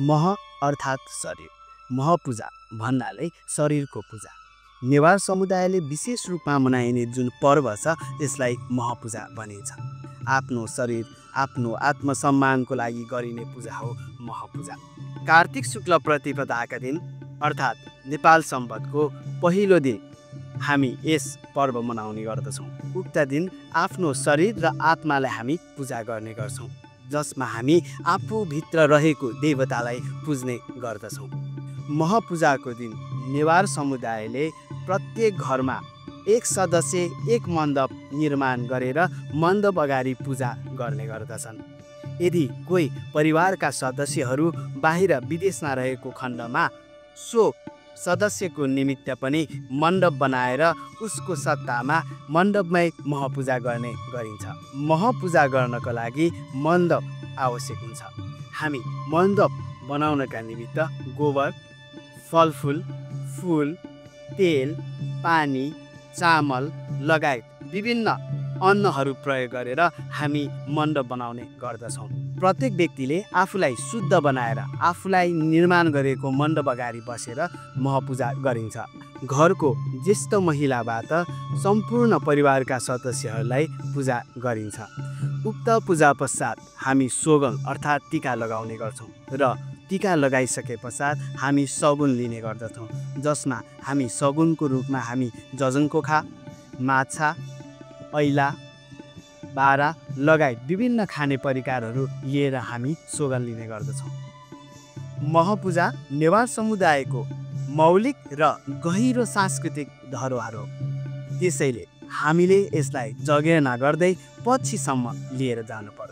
मह अर्थात् शरीर। महपूजा भन्नाले शरीरको पूजा। नेवार समुदायले विशेष रूपमा मनाइने जुन पर्व छ यसलाई महपूजा भनिन्छ। आफ्नो शरीर आफ्नो आत्मसम्मानको लागि गरिने पूजा हो महपूजा। कार्तिक शुक्ल प्रतिपदाका दिन अर्थात् नेपाल सम्वतको पहिलो दिन हामी यस पर्व मनाउने गर्दछौँ। उक्त दिन आफ्नो शरीर र आत्मालाई हामी पूजा गर्ने गर्छौँ, जसमा हामी आफूभित्र रहेको देवतालाई पुज्ने गर्दछौँ। महपूजाको दिन नेवार समुदायले प्रत्येक घरमा एक सदस्य एक मण्डप निर्माण गरेर मण्डप अगाडि पूजा गर्ने गर्दछन्। यदि कोही परिवारका सदस्यहरू बाहिर विदेशमा रहेको खण्डमा सो सदस्यको निमित्त पनि मण्डप बनाएर उसको सट्टामा मण्डपमै महपूजा गर्ने गरिन्छ। महपूजा गर्नको लागि मण्डप आवश्यक हुन्छ। हामी मण्डप बनाउनका निमित्त गोबर, फलफुल, फुल, तेल, पानी, चामल लगायत विभिन्न अन्नहरू प्रयोग गरेर हामी मण्डप बनाउने गर्दछौँ। प्रत्येक व्यक्तिले आफूलाई शुद्ध बनाएर आफूलाई निर्माण गरेको मण्डप अगाडि बसेर महपूजा गरिन्छ। घरको ज्येष्ठ महिलाबाट सम्पूर्ण परिवारका सदस्यहरूलाई पूजा गरिन्छ। उक्त पूजा पश्चात हामी सोगन अर्थात् टीका लगाउने गर्छौँ र टीका लगाइसके पश्चात हामी सगुन लिने गर्दछौँ, जसमा हामी सगुनको रूपमा हामी जजनकोखा, माछा, ऐला, बारा लगायत विभिन्न खाने परिकारहरू लिएर हामी सोगन लिने गर्दछौँ। महपूजा नेवार समुदायको मौलिक र गहिरो सांस्कृतिक धरोहर हो। त्यसैले हामीले यसलाई जगेर्ना गर्दै पछिसम्म लिएर जानुपर्छ।